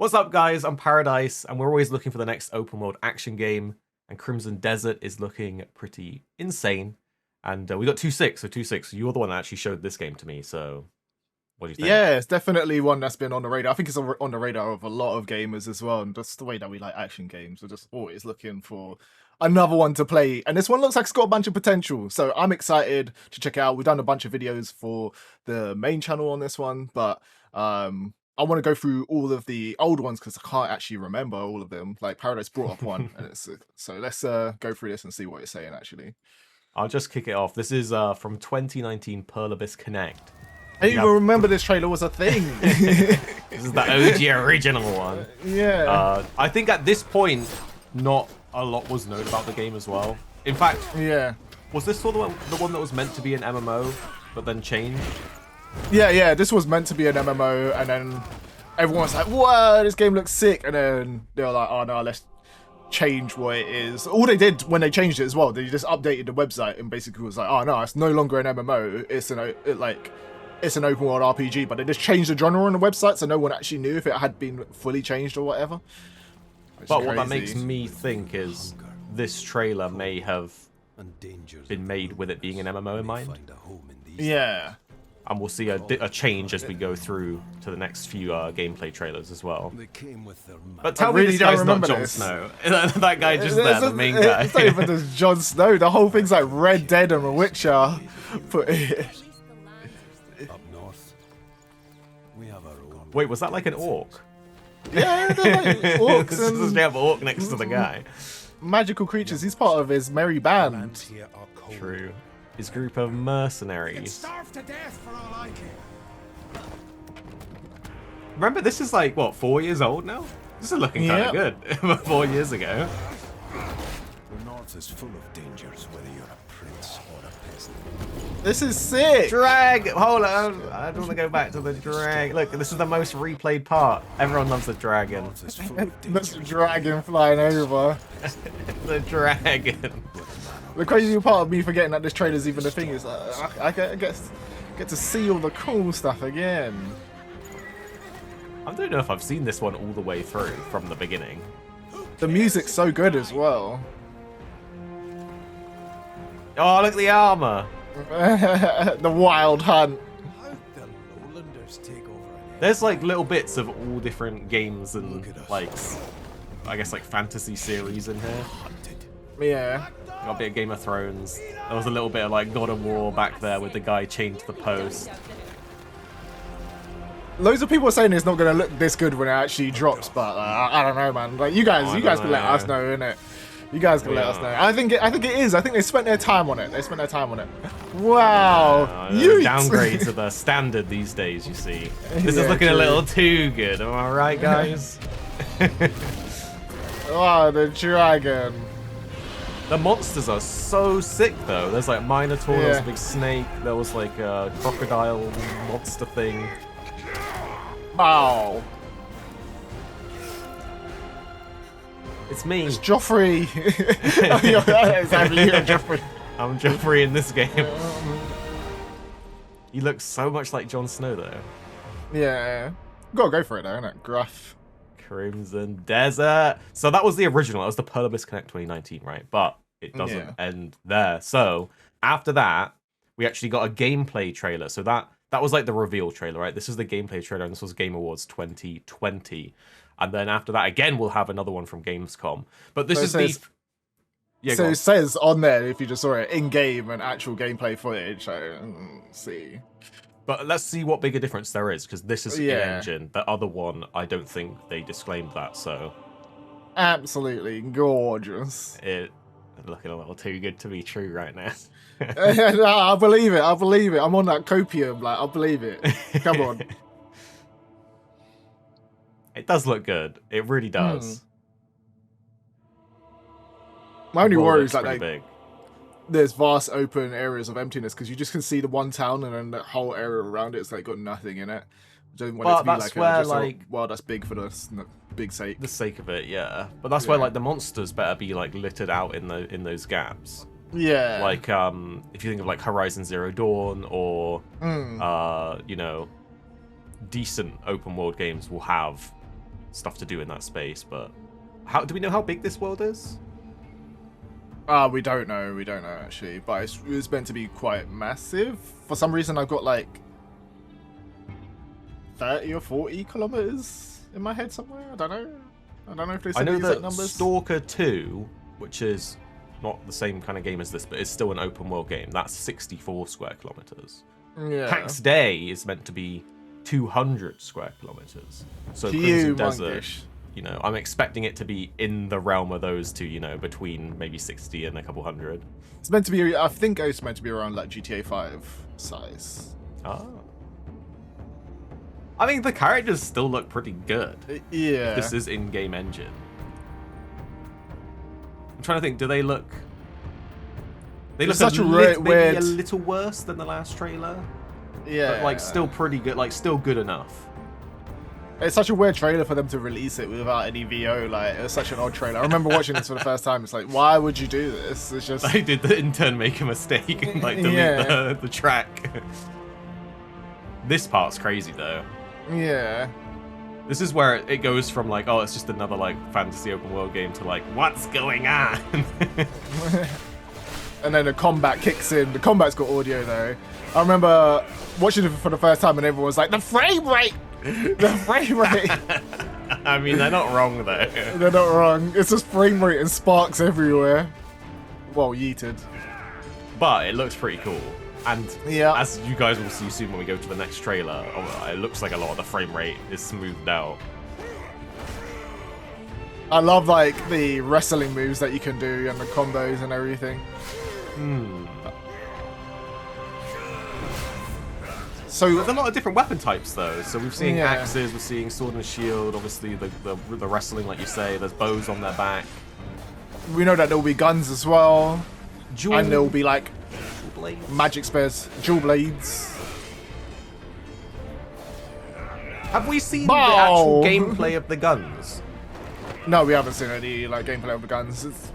What's up, guys? I'm Paradise, and we're always looking for the next open world action game. And Crimson Desert is looking pretty insane. And we got 2.6, so 2.6. You're the one that actually showed this game to me, so what do you think? Yeah, it's definitely one that's been on the radar. I think it's on the radar of a lot of gamers as well. And just the way that we like action games, we're just always looking for another one to play. And this one looks like it's got a bunch of potential. So I'm excited to check it out. We've done a bunch of videos for the main channel on this one, but I want to go through all of the old ones because I can't actually remember all of them. Like Paradise brought up one, and so let's go through this and see what it's saying actually. I'll just kick it off. This is from 2019 Pearl Abyss Connect. I didn't even remember this trailer was a thing. This is the OG original one. Yeah. I think at this point, not a lot was known about the game as well. In fact, yeah. Was this the one that was meant to be an MMO, but then changed? Yeah, this was meant to be an MMO, and then everyone was like, whoa, this game looks sick, and then they were like, oh no, let's change what it is. All they did when they changed it as well, they just updated the website and basically was like, oh no, it's no longer an MMO, it's an open world RPG, but they just changed the genre on the website, so no one actually knew if it had been fully changed or whatever. But what that makes me think is this trailer may have been made with it being an MMO in mind. Yeah. And we'll see a change as we go through to the next few gameplay trailers as well. But tell me this guy's not Jon Snow. That guy just there, the main guy. It's not even just Jon Snow. The whole thing's like Red Dead and The Witcher. Wait, was that like an orc? Yeah, they're like orcs. This is a damn orc next to the guy. Magical creatures. He's part of his merry band. True. His group of mercenaries. Remember, this is like, what, 4 years old now? This is looking kind of good. 4 years ago. The North is full of dangers, whether you're a prince or a peasant. This is sick. Drag. Hold on. I don't want to go back to the drag. Look, this is the most replayed part. Everyone loves the dragon. That's the dragon flying over. The dragon. The crazy part of me forgetting that this trailer's even a thing is I get to see all the cool stuff again. I don't know if I've seen this one all the way through from the beginning. The music's so good as well. Oh, look at the armor. The wild hunt. There's like little bits of all different games and like, I guess like fantasy series in here. Yeah. Got a bit of Game of Thrones. There was a little bit of like God of War back there with the guy chained to the post. Loads of people are saying it's not going to look this good when it actually drops, but I don't know, man. Like you guys can let us know, innit? You guys can let us know. I think it is. I think they spent their time on it. Wow. Downgrade to the standard these days, you see. This is looking a little too good. Am I right, guys? Oh, the dragon. The monsters are so sick, though. There's like Minotaur, there was a big snake, there was like a crocodile monster thing. Wow. It's me. It's Joffrey. Exactly, you're Joffrey. I'm Joffrey in this game. He looks so much like Jon Snow, though. Yeah. Gotta go for it, though, innit? Gruff. Crimson Desert. So that was the original. That was the Pearl Abyss Connect 2019, right? But it doesn't end there. So after that, we actually got a gameplay trailer. So that was like the reveal trailer, right? This is the gameplay trailer, and this was Game Awards 2020. And then after that, again, we'll have another one from Gamescom. But this is the... Yeah, so it says on there, if you just saw it, in-game and actual gameplay footage. See. But let's see what bigger difference there is, because this is in-engine. The other one, I don't think they disclaimed that, so... Absolutely gorgeous. It's looking a little too good to be true right now. No, I believe it. I'm on that copium, like, I believe it. Come on. It does look good. It really does. My only worry is like big. There's vast open areas of emptiness because you just can see the one town and then the whole area around it's like got nothing in it. I don't want it to be like a well, that's big for the big sake. The sake of it, yeah. But that's where like the monsters better be like littered out in those gaps. Yeah. Like if you think of like Horizon Zero Dawn or you know, decent open world games will have stuff to do in that space. But how do we know how big this world is? We don't know. We don't know actually, but it's meant to be quite massive. For some reason, I've got like 30 or 40 kilometers in my head somewhere. I don't know if they said the exact numbers. Stalker 2, which is not the same kind of game as this, but it's still an open world game. That's 64 square kilometers. Yeah. Pax Day is meant to be 200 square kilometers. So Crimson Desert, you know, I'm expecting it to be in the realm of those two, you know, between maybe 60 and a couple hundred. It's meant to be, I think it's meant to be around like GTA 5 size. Oh. I mean, the characters still look pretty good. Yeah. This is in-game engine. I'm trying to think, do they look... They look maybe a little worse than the last trailer. Yeah. But, like, still pretty good, like, still good enough. It's such a weird trailer for them to release it without any VO. Like, it's such an odd trailer. I remember watching this for the first time. It's like, why would you do this? It's just... They did the intern make a mistake and, like, delete the track. This part's crazy, though. Yeah. This is where it goes from, like, oh, it's just another, like, fantasy open world game to, like, what's going on? And then the combat kicks in. The combat's got audio, though. I remember watching it for the first time and everyone was like, the frame rate! The frame rate! I mean, they're not wrong, though. They're not wrong. It's just frame rate and sparks everywhere. Well, yeeted. But it looks pretty cool. And yeah, as you guys will see soon when we go to the next trailer, it looks like a lot of the frame rate is smoothed out. I love, like, the wrestling moves that you can do and the combos and everything. So there's a lot of different weapon types, though. So we've seen axes, we're seeing sword and shield, obviously the wrestling, like you say, there's bows on their back. We know that there will be guns as well. And there will be, like, blades. Magic spears, dual blades. Have we seen the actual gameplay of the guns? No, we haven't seen any, like, gameplay of the guns. It's...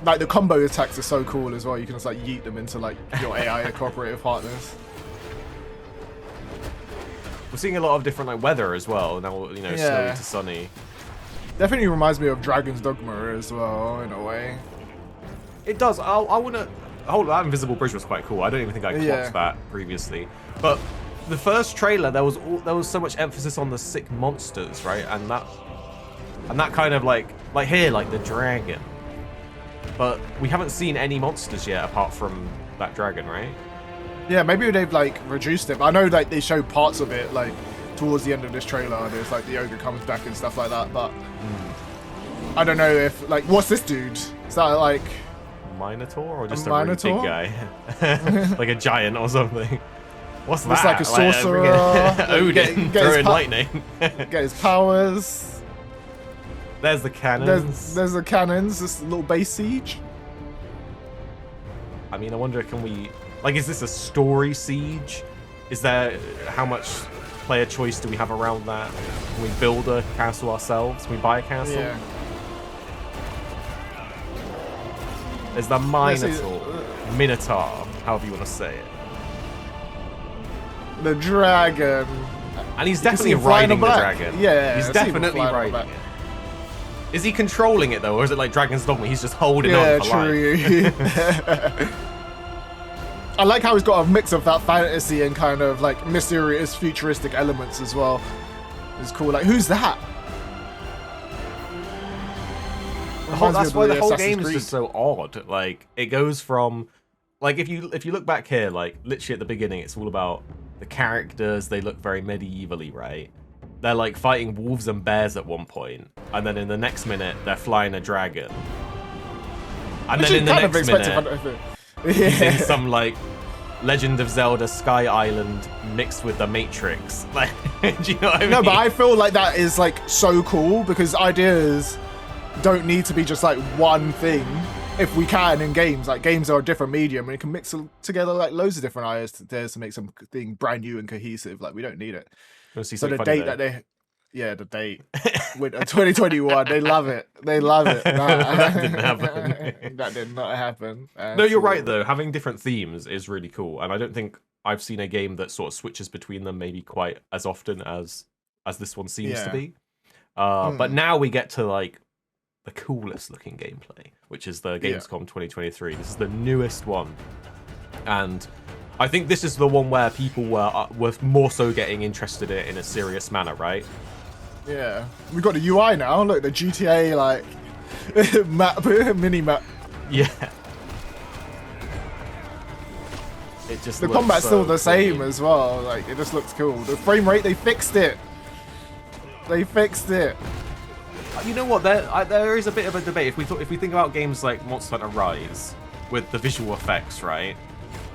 Like, the combo attacks are so cool as well. You can just, like, yeet them into, like, your AI cooperative partners. We're seeing a lot of different, like, weather as well. Now, you know, snowy to sunny. Definitely reminds me of Dragon's Dogma as well, in a way. It does. I want to... Hold on, that invisible bridge was quite cool. I don't even think I clocked that previously. But the first trailer, there was so much emphasis on the sick monsters, right? And that kind of, like here, like the dragon. But we haven't seen any monsters yet apart from that dragon, right? Yeah, maybe they've, like, reduced it. I know, like, they show parts of it, like, towards the end of this trailer. There's, like, the ogre comes back and stuff like that, but I don't know if, like, what's this dude? Is that, like... Minotaur or just a really big guy? Like a giant or something? What's that? It's like a sorcerer. Odin throwing lightning. Get his powers. There's the cannons. There's the cannons. This little base siege. I mean, I wonder, can we... Like, is this a story siege? Is there... How much player choice do we have around that? Can we build a castle ourselves? Can we buy a castle? Yeah. There's the Minotaur, however you want to say it. The dragon. And he's definitely riding the dragon. Yeah, he's definitely riding it. Is he controlling it, though, or is it like Dragon's Dogma? He's just holding on for life. I like how he's got a mix of that fantasy and kind of, like, mysterious, futuristic elements as well. It's cool. Like, who's that? That's why the whole game is just so odd. Like, it goes from, like, if you look back here, like, literally at the beginning, it's all about the characters. They look very medievally, right? They're, like, fighting wolves and bears at one point, and then in the next minute, they're flying a dragon. And then in the next minute, he's in some, like, Legend of Zelda Sky Island mixed with the Matrix. Like, do you know what I mean? No, but I feel like that is, like, so cool, because ideas don't need to be just, like, one thing. If we can in games, like, games are a different medium, and you can mix together, like, loads of different ideas to make something brand new and cohesive. Like, we don't need it. So the date that they... Yeah, the date. With 2021, they love it. They love it. That didn't happen. That did not happen. No, you're right, though. Having different themes is really cool. And I don't think I've seen a game that sort of switches between them maybe quite as often as as this one seems to Yeah. be. But now we get to like the coolest looking gameplay, which is the Gamescom 2023. This is the newest one, and I think this is the one where people were more so getting interested in a serious manner, right? Yeah, we got the UI now. Look, the GTA like map, mini map. Yeah. It just The looks combat's so still the same clean. as well. Like it just looks cool. The frame rate, they fixed it. They fixed it. You know what? There is a bit of a debate. If we think about games like Monster Hunter Rise with the visual effects, right?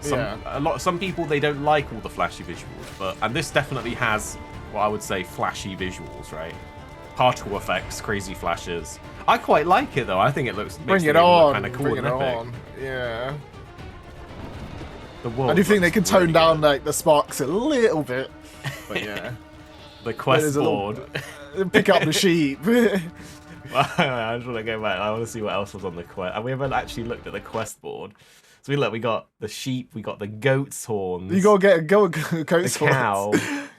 Some people, they don't like all the flashy visuals, and this definitely has what I would say flashy visuals, right? Particle effects, crazy flashes. I quite like it though. I think it looks Bring it on. Kind of cool Bring it and epic. on. Yeah. The world I do think they looks can tone really down good. like the sparks a little bit. But yeah. The quest There's a board. Pick up the sheep. I just want to go back. I want to see what else was on the quest. And we haven't actually looked at the quest board. So we got the sheep, we got the goat's horns. You gotta get a goat's the cow.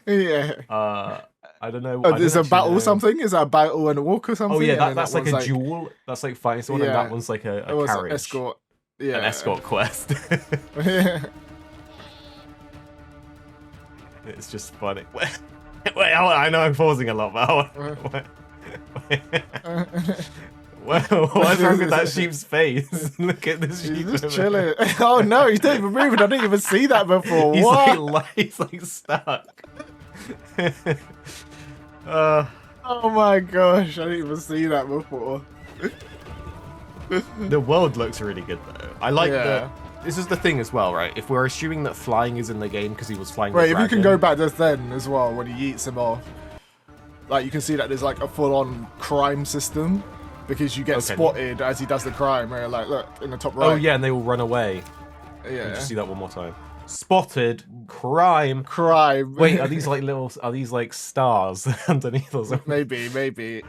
Yeah. I don't know. There's a battle or something? Is that a battle and a walk or something? Oh yeah, And then that's that like a one's duel. That's like fighting someone, and that one's like a carriage. Escort. Yeah. An escort quest. Yeah. It's just funny. Wait, I know I'm pausing a lot, but what's wrong with that sheep's face? Look at this sheep. He's just chilling. Oh no, he's not even moving. I didn't even see that before. He's What? he's like stuck. Oh my gosh, I didn't even see that before. The world looks really good though. I like the. This is the thing as well, right? If we're assuming that flying is in the game because he was flying. Wait, the if you can dragon- go back just then as well, when he eats him off, like you can see that there's like a full-on crime system because you get spotted as he does the crime. Where like, look in the top right. Oh yeah, and they all run away. Yeah. Let me just see that one more time. Spotted crime. Crime. Wait, are these like stars underneath or something? Maybe.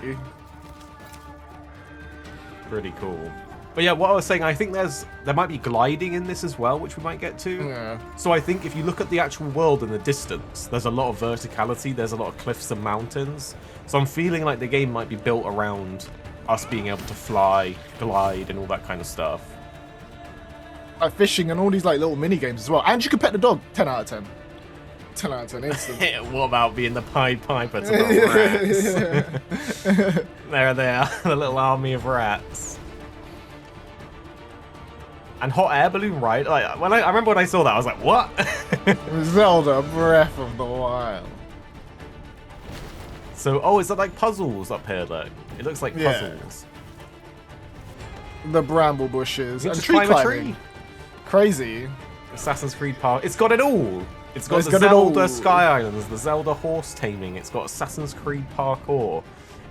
Pretty cool. But yeah, what I was saying, I think there might be gliding in this as well, which we might get to. Yeah. So I think if you look at the actual world in the distance, there's a lot of verticality, there's a lot of cliffs and mountains. So I'm feeling like the game might be built around us being able to fly, glide, and all that kind of stuff. Like fishing and all these like little mini games as well. And you can pet the dog. 10 out of 10. 10 out of 10 instant. What about being the Pied Piper to the rats? There they are, the little army of rats. And hot air balloon ride. Like I remember when I saw that, I was like, "What?" Zelda Breath of the Wild. So, is that like puzzles up here? Though it looks like puzzles. The bramble bushes You and just tree climb a climbing. tree. Crazy. Assassin's Creed Park. It's got it all. It's got It's the got it Zelda all. Sky Islands, the Zelda horse taming. It's got Assassin's Creed parkour.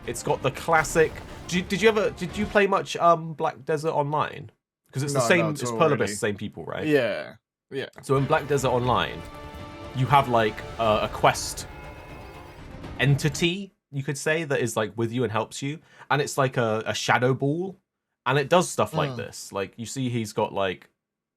It's got the classic. Did you play much Black Desert Online? Because it's the No, same. not It's at all, Pyrrhus, really. the same people, right? Yeah. So in Black Desert Online, you have like a quest entity, you could say, that is like with you and helps you, and it's like a shadow ball, and it does stuff like this. Like you see, he's got like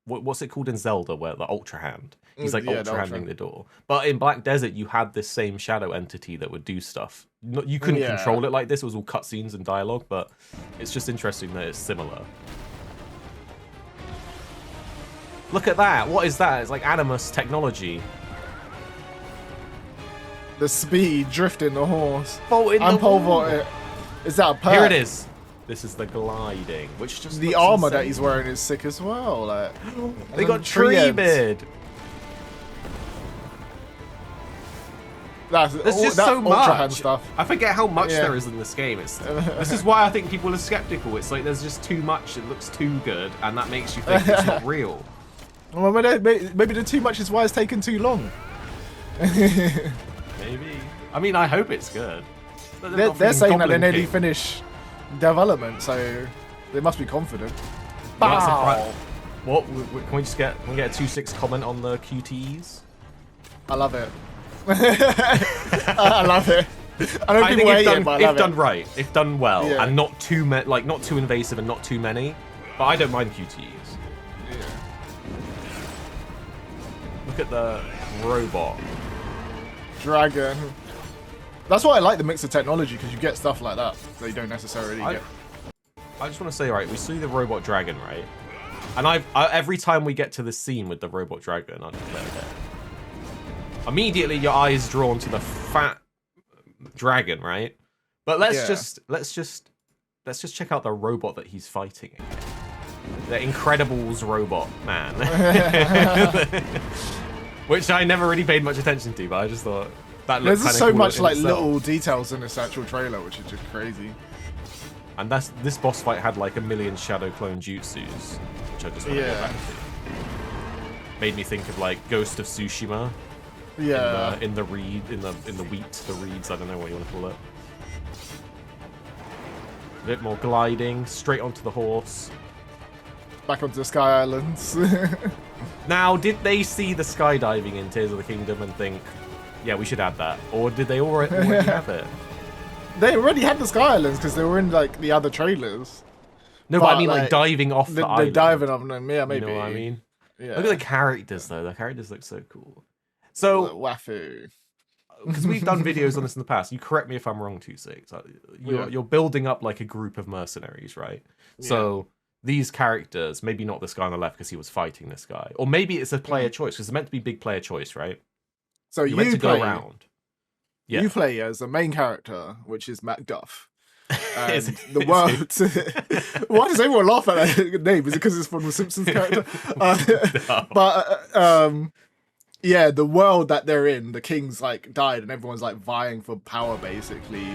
what's it called in Zelda, where the Ultra Hand. He's like ultra handing the door. But in Black Desert, you had this same shadow entity that would do stuff. You couldn't control it like this. It was all cutscenes and dialogue, but it's just interesting that it's similar. Look at that. What is that? It's like Animus technology. The speed, drifting the horse. Vaulting And the pole wall. vault it. Is that a perk? Here it is. This is the gliding, which just The looks armor insane. that he's wearing is sick as well. Like, They got tree ends. Treebird. There's just that so Ultra Hand much. stuff. I forget how much Yeah. there is in this game. This is why I think people are skeptical. It's like there's just too much. It looks too good, and that makes you think it's not real. Well, maybe the too much is why it's taken too long. Maybe. I mean, I hope it's good. But They're not freaking saying that they Goblin nearly King. finished development, so they must be confident. Well, that's a Bow. What? Can we just get? Can we get a 2.6 comment on the QTEs? I love it. I love it. I don't I think think we're if yet, done, but I love if done it. right, if done well, Yeah. and not too not too invasive and not too many. But I don't mind QTEs. Yeah. Look at the robot. Dragon. That's why I like the mix of technology, because you get stuff like that you don't necessarily get. I just want to say, right, we see the robot dragon, right? And every time we get to the scene with the robot dragon, I declare it. Immediately, your eye is drawn to the fat dragon, right? But let's just check out the robot that he's fighting again. The Incredibles robot man, which I never really paid much attention to, but I just thought that looked kind of cool. There's so much like little details in this actual trailer, which is just crazy. And this boss fight had like a million shadow clone jutsus, which I just want to go back to. Made me think of like Ghost of Tsushima. Yeah. In the reeds, the reeds. I don't know what you want to call it. A bit more gliding, straight onto the horse. Back onto the Sky Islands. Now, did they see the skydiving in Tears of the Kingdom and think, yeah, we should add that? Or did they already have it? They already had the Sky Islands because they were in like the other trailers. No, but I mean like diving off the island. They're diving off them, yeah, maybe. You know what I mean? Yeah. Look at the characters though. The characters look so cool. So wafu. Because we've done videos on this in the past. You correct me if I'm wrong, 26. You're building up like a group of mercenaries, right? Yeah. So these characters, maybe not this guy on the left because he was fighting this guy, or maybe it's a player choice because it's meant to be big player choice, right? So you're meant to go around. Yeah. You play as the main character, which is Macduff. And the world. Why does everyone laugh at that name? Is it because it's from the Simpsons character? No. But yeah, the world that they're in, the king's like died, and everyone's like vying for power basically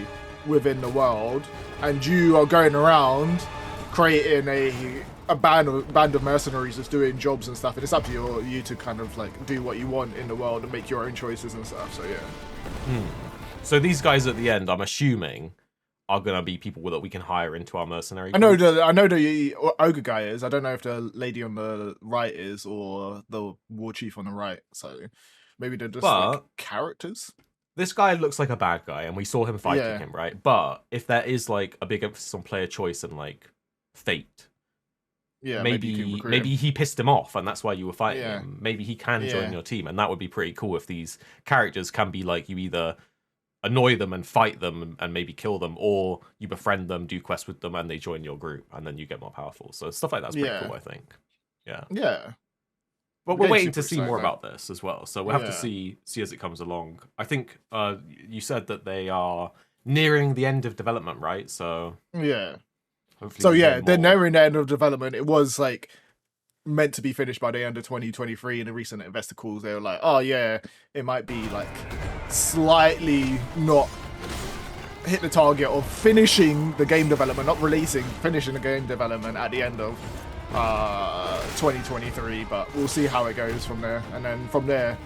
within the world, and you are going around creating a band of mercenaries that's doing jobs and stuff, and it's up to you to kind of like do what you want in the world and make your own choices and stuff. So yeah. So these guys at the end, I'm assuming, are gonna be people that we can hire into our mercenary group. I know the ogre guy is. I don't know if the lady on the right is or the war chief on the right. So maybe they're just like characters. This guy looks like a bad guy, and we saw him fighting him, right? But if there is like a big emphasis on player choice and like fate, maybe he pissed him off, and that's why you were fighting him. Maybe he can join your team, and that would be pretty cool if these characters can be like you either annoy them and fight them and maybe kill them, or you befriend them, do quests with them, and they join your group, and then you get more powerful. So stuff like that's pretty cool, I think. Yeah. But we're waiting to see more about this as well. So we'll have to see as it comes along. I think you said that they are nearing the end of development, right? So hopefully. So they're nearing the end of development. It was like meant to be finished by the end of 2023. In the recent investor calls, they were like, oh yeah, it might be like slightly not hit the target of finishing the game development, not releasing, finishing the game development at the end of 2023, but we'll see how it goes from there. And then from there,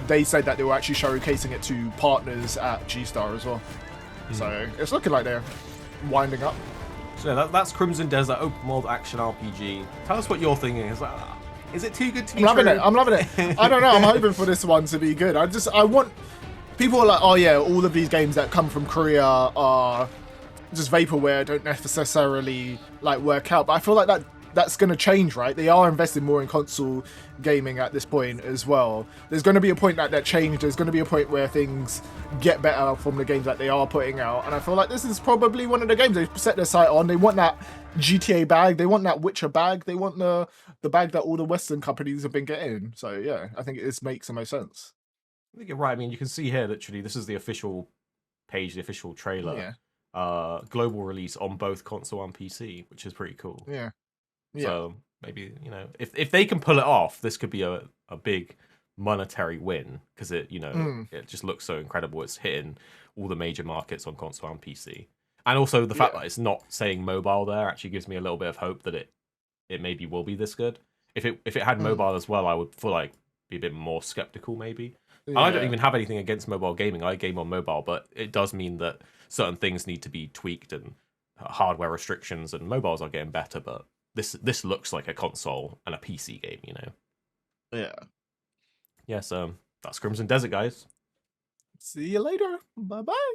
they said that they were actually showcasing it to partners at G-Star as well. So it's looking like they're winding up. So that's Crimson Desert open world action RPG. Tell us what you're thinking. Is it too good to be true? I'm loving it. I don't know. I'm hoping for this one to be good. I want people are like, oh yeah, all of these games that come from Korea are just vaporware, don't necessarily like work out. But I feel like that's going to change, right? They are investing more in console gaming at this point as well. There's going to be a point that change. There's going to be a point where things get better from the games that they are putting out. And I feel like this is probably one of the games they've set their sight on. They want that GTA bag. They want that Witcher bag. They want the bag that all the Western companies have been getting. So yeah, I think this makes the most sense. I think you're right. I mean, you can see here, literally, this is the official page, the official trailer. Global release on both console and PC, which is pretty cool. Yeah. So maybe, if they can pull it off, this could be a big monetary win because it just looks so incredible. It's hitting all the major markets on console and PC. And also the fact that it's not saying mobile there actually gives me a little bit of hope that it maybe will be this good. If it had mobile as well, I would feel like be a bit more skeptical maybe. I don't even have anything against mobile gaming. I game on mobile, but it does mean that certain things need to be tweaked and hardware restrictions, and mobiles are getting better, but this looks like a console and a PC game, Yeah, so that's Crimson Desert, guys. See you later. Bye-bye.